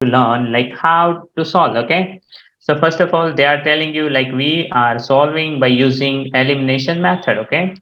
To learn like how to solve. Okay, so first of all they are telling you like we are solving by using elimination method. Okay,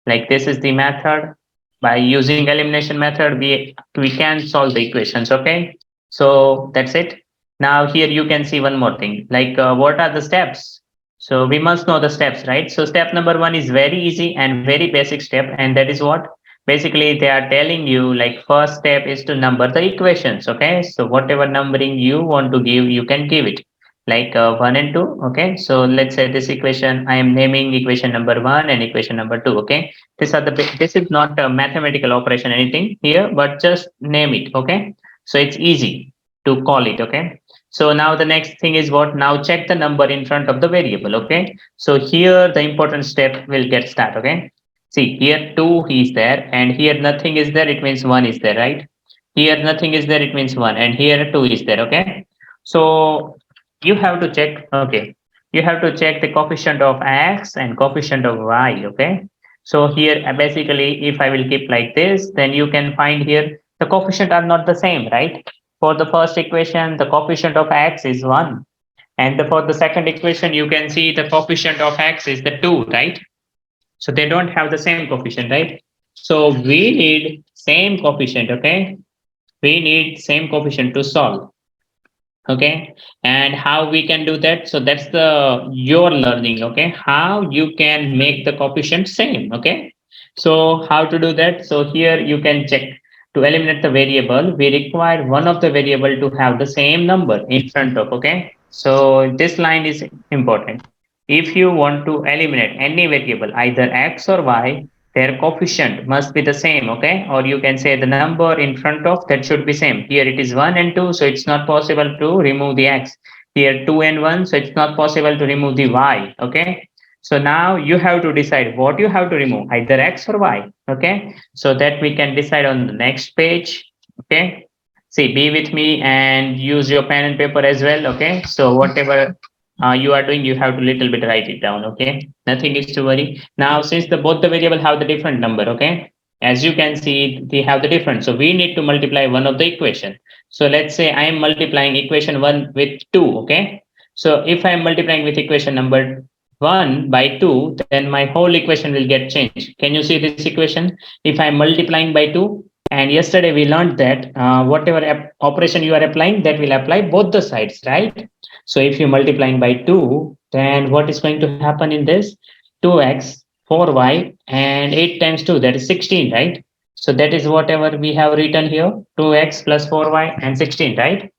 like this is the method. By using elimination method we can solve the equations. Okay, so that's it. Now here you can see one more thing, like what are the steps. So we must know the steps, right? So step number one is very easy and very basic step, and that is what basically they are telling you, like first step is to number the equations. Okay, so whatever numbering you want to give, you can give it, like 1 and 2. Okay, so let's say this equation I am naming equation number 1 and equation number 2. Okay, this is not a mathematical operation anything here, but just name it. Okay, so it's easy to call it. Okay, so now the next thing is what, now check the number in front of the variable. Okay, so here the important step will get start. Okay, see here 2 is there and here nothing is there, it means 1 is there, right? Here nothing is there, it means 1, and here 2 is there. Okay, so you have to check. Okay, you have to check the coefficient of x and coefficient of y. Okay, so here basically if I will keep like this, then you can find here the coefficient are not the same, right? For the first equation the coefficient of x is 1, and for the second equation you can see the coefficient of x is the 2, right? So they don't have the same coefficient, right? So we need same coefficient. Okay, we need same coefficient to solve. Okay, and how we can do that? So that's the your learning. Okay, how you can make the coefficient same. Okay, so how to do that? So here you can check, to eliminate the variable we require one of the variable to have the same number in front of. Okay, so this line is important. If you want to eliminate any variable, either x or y, their coefficient must be the same. Okay, or you can say the number in front of that should be same. Here it is 1 and 2, so it's not possible to remove the x. Here 2 and 1, so it's not possible to remove the y. Okay, so now you have to decide what you have to remove, either x or y. Okay, so that we can decide on the next page. Okay, see, be with me and use your pen and paper as well. Okay, so whatever you are doing, you have to little bit write it down. Okay, nothing is to worry. Now since the both the variable have the different number, okay, as you can see they have the different, so we need to multiply one of the equation. So let's say I am multiplying equation 1 with 2. Okay, so if I am multiplying with equation number 1 by 2, then my whole equation will get changed. Can you see this equation? If I am multiplying by 2, and yesterday we learned that whatever operation you are applying, that will apply both the sides, right? So if you multiplying by 2, then what is going to happen in this? 2x, 4y, and 8 times 2, that is 16, right? So that is whatever we have written here, 2x plus 4y and 16, right?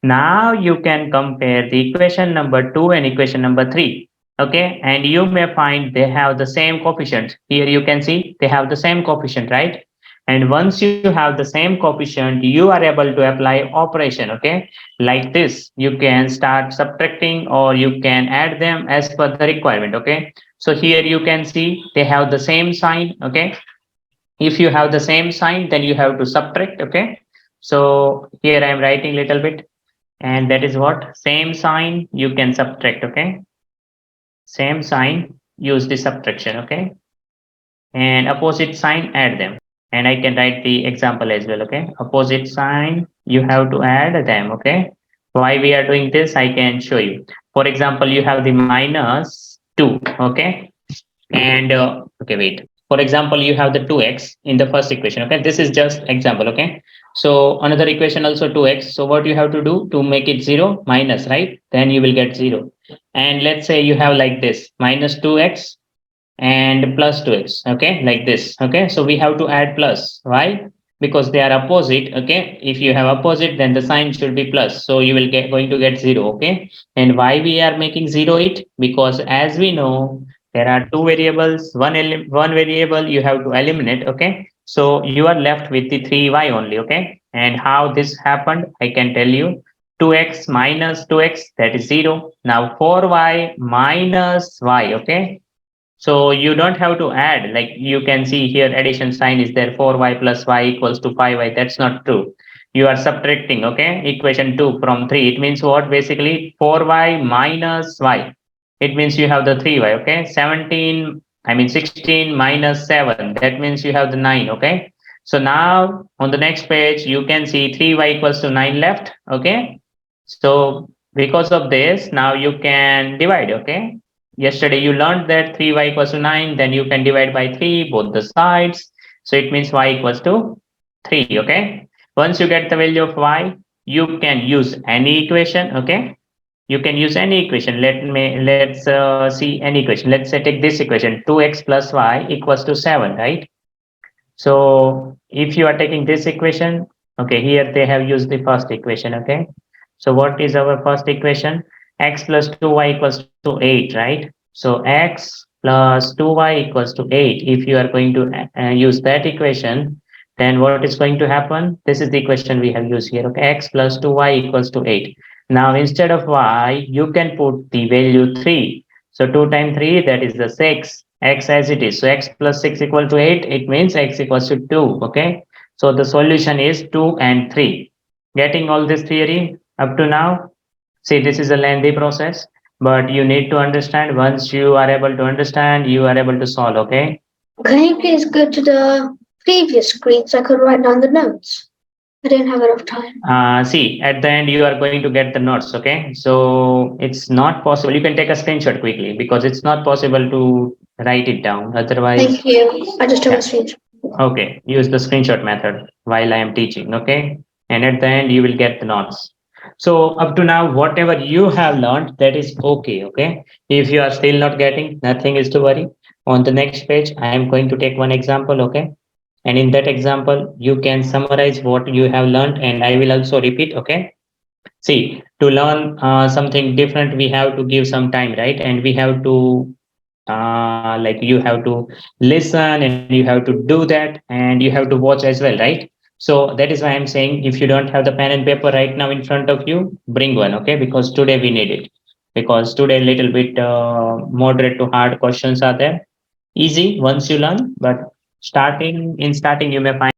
Now you can compare the equation number 2 and equation number 3. Okay, and you may find they have the same coefficient. Here you can see they have the same coefficient, right? And once you have the same coefficient, you are able to apply operation. Okay, like this, you can start subtracting or you can add them as per the requirement. Okay, so here you can see they have the same sign. Okay, if you have the same sign, then you have to subtract. Okay, so here I am writing little bit, and that is what, same sign you can subtract. Okay, same sign, use the subtraction. Okay, and opposite sign, add them. And I can write the example as well. Okay, opposite sign you have to add them. Okay, why we are doing this I can show you. For example, you have the minus 2. Okay, and okay, wait, for example you have the 2x in the first equation. Okay, this is just example. Okay, so another equation also 2x, so what you have to do to make it 0, minus, right? Then you will get 0. And let's say you have like this, minus 2x and plus 2x. Okay, like this. Okay, so we have to add plus. Why? Because they are opposite. Okay, if you have opposite, then the sign should be plus, so you will get going to get 0. Okay, and why we are making 0 it? Because as we know, there are two variables, one variable you have to eliminate. Okay, so you are left with the 3y only. Okay, and how this happened I can tell you. 2x minus 2x, that is 0. Now 4y minus y. Okay, so you don't have to add, like you can see here addition sign is there, 4y plus y equals to 5y. That's not true. You are subtracting. Okay, equation 2 from 3. It means what? Basically 4y minus y. It means you have the 3y. Okay, 17 I mean 16 minus 7. That means you have the 9. Okay. So now on the next page, you can see 3y equals to 9 left. Okay. So because of this, now you can divide. Okay. Yesterday you learned that 3y equals to 9. Then you can divide by 3 both the sides. So it means y equals to 3. Okay. Once you get the value of y, you can use any equation. Okay. You can use any equation. Let's see any equation. Let's say take this equation, 2x plus y equals to 7, right? So if you are taking this equation, okay, here they have used the first equation. Okay, so what is our first equation? X plus 2y equals to 8, right? So x plus 2y equals to 8. If you are going to use that equation, then what is going to happen? This is the equation we have used here. Okay, x plus 2y equals to 8. Now instead of y, you can put the value 3. So 2 times 3, that is the 6. X as it is. So x plus 6 equal to 8. It means x equals to 2. Okay. So the solution is 2 and 3. Getting all this theory up to now? See, this is a lengthy process, but you need to understand. Once you are able to understand, you are able to solve. Okay. Can you please go to the previous screen so I could write down the notes? I didn't have enough time. See, at the end, you are going to get the notes. Okay. So it's not possible. You can take a screenshot quickly because it's not possible to write it down. Otherwise, Thank you. I just took a yeah. screenshot. Okay, use the screenshot method while I am teaching. Okay, and at the end you will get the notes. So up to now, whatever you have learned, that is okay. Okay, if you are still not getting, nothing is to worry. On the next page, I am going to take one example. Okay, and in that example, you can summarize what you have learned, and I will also repeat. Okay, see, to learn something different, we have to give some time, right? And we have to like you have to listen and you have to do that and you have to watch as well, right? So that is why I'm saying if you don't have the pen and paper right now in front of you, bring one. Okay, because today we need it, because today a little bit moderate to hard questions are there. Easy once you learn, but starting you may find